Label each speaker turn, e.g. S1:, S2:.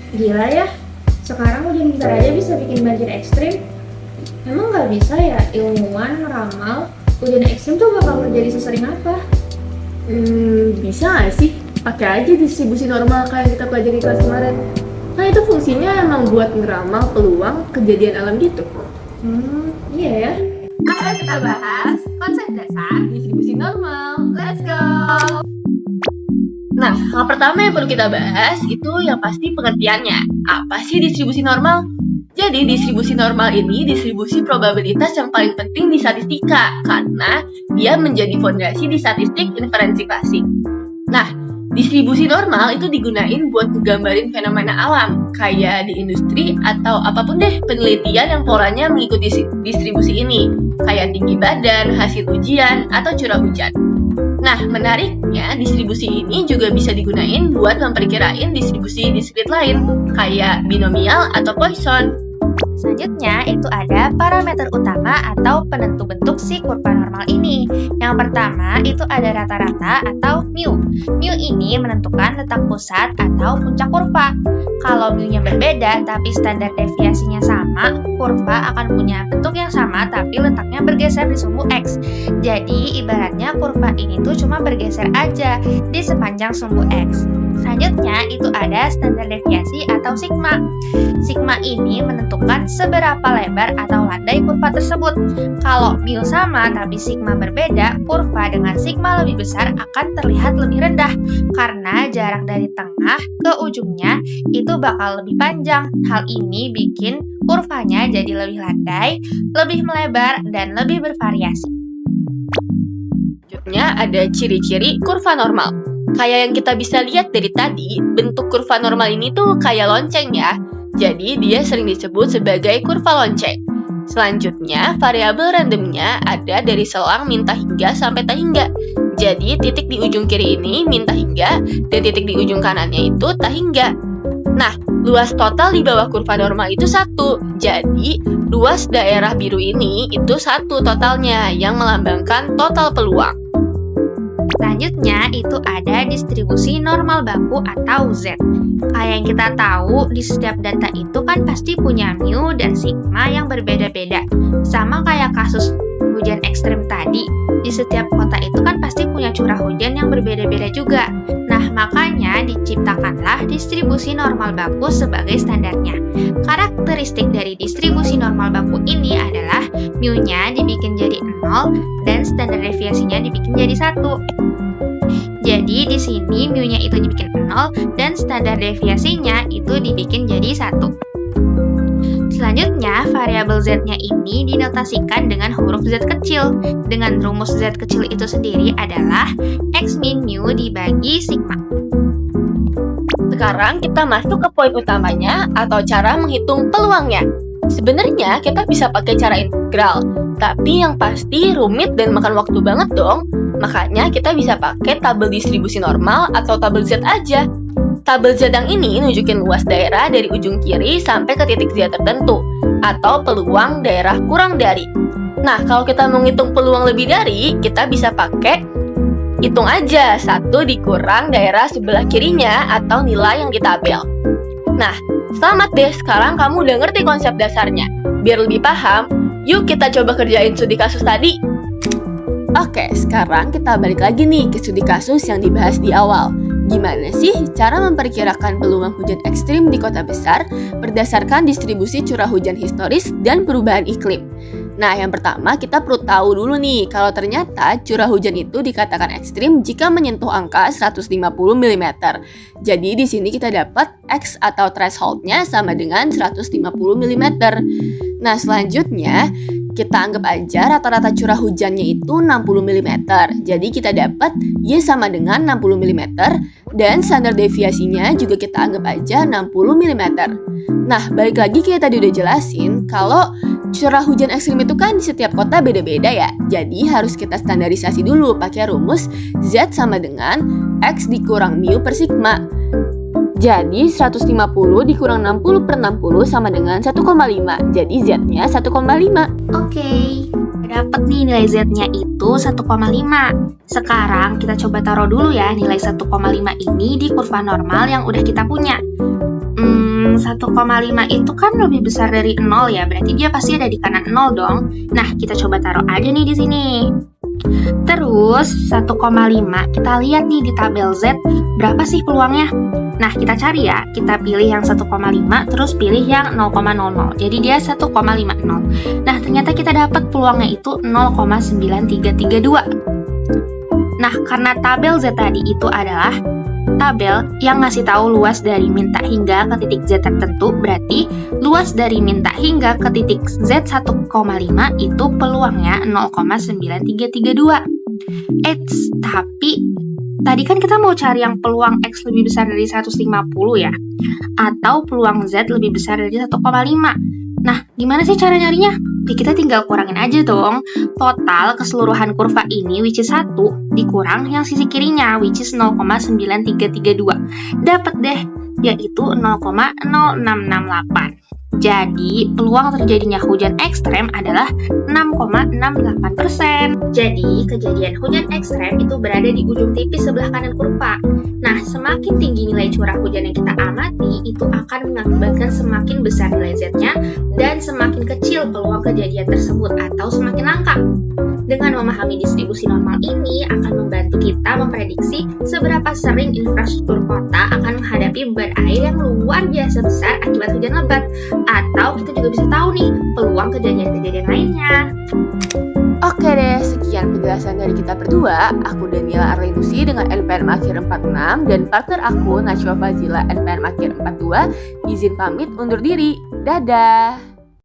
S1: Gila ya, sekarang hujan bentar aja bisa bikin banjir ekstrim. Emang nggak bisa ya ilmuwan ngeramal hujan ekstrim tuh bakal terjadi sesering apa?
S2: Bisa nggak sih? Pakai aja distribusi normal kayak kita pelajari kelas kemarin. Nah itu fungsinya emang buat ngeramal peluang kejadian alam gitu.
S1: Iya ya.
S2: Akan kita bahas konsep dasar distribusi normal. Let's go! Nah, hal pertama yang perlu kita bahas itu yang pasti pengertiannya. Apa sih distribusi normal? Jadi, distribusi normal ini distribusi probabilitas yang paling penting di statistika karena dia menjadi fondasi di statistik inferensi klasik. Nah, distribusi normal itu digunain buat ngegambarin fenomena alam, kayak di industri atau apapun deh penelitian yang polanya mengikuti distribusi ini, kayak tinggi badan, hasil ujian, atau curah hujan. Nah, menariknya, distribusi ini juga bisa digunain buat memperkirain distribusi diskrit lain, kayak binomial atau Poisson.
S3: Selanjutnya, itu ada parameter utama atau penentu bentuk si kurva normal ini. Yang pertama, itu ada rata-rata atau mu. Mu ini menentukan letak pusat atau puncak kurva. Kalau mu-nya berbeda tapi standar deviasinya sama, kurva akan punya bentuk yang sama tapi letaknya bergeser di sumbu X. Jadi, ibaratnya kurva ini tuh cuma bergeser aja di sepanjang sumbu X. Selanjutnya, itu ada standar deviasi atau sigma. Sigma ini menentukan seberapa lebar atau landai kurva tersebut. Kalau mu sama tapi sigma berbeda, kurva dengan sigma lebih besar akan terlihat lebih rendah karena jarak dari tengah ke ujungnya itu bakal lebih panjang. Hal ini bikin kurvanya jadi lebih landai, lebih melebar, dan lebih bervariasi.
S2: Selanjutnya ada ciri-ciri kurva normal. Kayak yang kita bisa lihat dari tadi, bentuk kurva normal ini tuh kayak lonceng ya. Jadi dia sering disebut sebagai kurva lonceng. Selanjutnya, variabel randomnya ada dari selang min hingga sampai hingga. Jadi titik di ujung kiri ini min hingga dan titik di ujung kanannya itu hingga. Nah, luas total di bawah kurva normal itu 1. Jadi, luas daerah biru ini itu 1 totalnya yang melambangkan total peluang.
S3: Selanjutnya itu ada distribusi normal baku atau Z. Kayak yang kita tahu, di setiap data itu kan pasti punya mu dan sigma yang berbeda-beda. Sama kayak kasus hujan ekstrim tadi, di setiap kota itu kan pasti punya curah hujan yang berbeda-beda juga. Nah, makanya diciptakanlah distribusi normal baku sebagai standarnya. Karakteristik dari distribusi normal baku ini adalah mu-nya dibikin jadi 0 dan standar deviasinya dibikin jadi 1. Jadi di sini mu-nya itu dibikin 0 dan standar deviasinya itu dibikin jadi 1. Selanjutnya, variabel Z-nya ini dinotasikan dengan huruf Z kecil. Dengan rumus Z kecil itu sendiri adalah X min mu dibagi sigma.
S2: Sekarang kita masuk ke poin utamanya atau cara menghitung peluangnya. Sebenarnya kita bisa pakai cara integral, tapi yang pasti rumit dan makan waktu banget dong. Makanya kita bisa pakai tabel distribusi normal atau tabel Z aja. Tabel Z yang ini nunjukin luas daerah dari ujung kiri sampai ke titik Z tertentu, atau peluang daerah kurang dari. Nah, kalau kita mau ngitung peluang lebih dari, kita bisa pakai hitung aja 1 dikurang daerah sebelah kirinya atau nilai yang di tabel. Nah, selamat deh, sekarang kamu udah ngerti konsep dasarnya. Biar lebih paham, yuk kita coba kerjain studi kasus tadi. Oke, sekarang kita balik lagi nih ke studi kasus yang dibahas di awal. Gimana sih cara memperkirakan peluang hujan ekstrim di kota besar berdasarkan distribusi curah hujan historis dan perubahan iklim? Nah, yang pertama kita perlu tahu dulu nih kalau ternyata curah hujan itu dikatakan ekstrim jika menyentuh angka 150 mm. Jadi di sini kita dapat X atau threshold-nya sama dengan 150 mm. Nah, selanjutnya kita anggap aja rata-rata curah hujannya itu 60 mm. Jadi kita dapat Y sama dengan 60 mm dan standar deviasinya juga kita anggap aja 60 mm. Nah, balik lagi kayak tadi udah jelasin kalau curah hujan ekstrim itu kan di setiap kota beda-beda ya. Jadi harus kita standarisasi dulu pakai rumus Z sama dengan X dikurang mu per sigma. Jadi 150 dikurang 60 per 60 sama dengan 1,5. Jadi Z-nya 1,5.
S3: Oke, dapat nih nilai Z-nya itu 1,5. Sekarang kita coba taruh dulu ya nilai 1,5 ini di kurva normal yang udah kita punya. 1,5 itu kan lebih besar dari 0 ya, berarti dia pasti ada di kanan 0 dong. Nah, kita coba taruh aja nih di sini. Terus 1,5 kita lihat nih di tabel Z berapa sih peluangnya. Nah, kita cari ya, kita pilih yang 1,5 terus pilih yang 0,00. Jadi dia 1,50. Nah, ternyata kita dapat peluangnya itu 0,9332. Nah, karena tabel Z tadi itu adalah tabel yang ngasih tahu luas dari min tak hingga ke titik Z tertentu, berarti luas dari min tak hingga ke titik Z 1,5 itu peluangnya 0,9332. Tapi tadi kan kita mau cari yang peluang X lebih besar dari 150 ya, atau peluang Z lebih besar dari 1,5. Nah, gimana sih cara nyarinya? Ya, kita tinggal kurangin aja dong. Total keseluruhan kurva ini, which is 1, dikurang yang sisi kirinya, which is 0,9332. Dapat deh, yaitu 0,0668. Jadi, peluang terjadinya hujan ekstrem adalah 6,68%. Jadi, kejadian hujan ekstrem itu berada di ujung tipis sebelah kanan kurva. Nah, semakin tinggi nilai curah hujan yang kita amati, itu akan mengakibatkan semakin besar nilai Z-nya dan semakin kecil peluang kejadian tersebut atau semakin langka. Dengan memahami distribusi normal ini akan membantu kita memprediksi seberapa sering infrastruktur kota akan menghadapi beban air yang luar biasa besar akibat hujan lebat. Atau kita juga bisa tahu nih peluang kejadian-kejadian lainnya.
S2: Oke deh, sekian penjelasan dari kita berdua. Aku Daniela Arlenusi dengan NPM akhir 46 dan partner aku Najwa Fazila NPM akhir 42. Izin pamit undur diri. Dadah!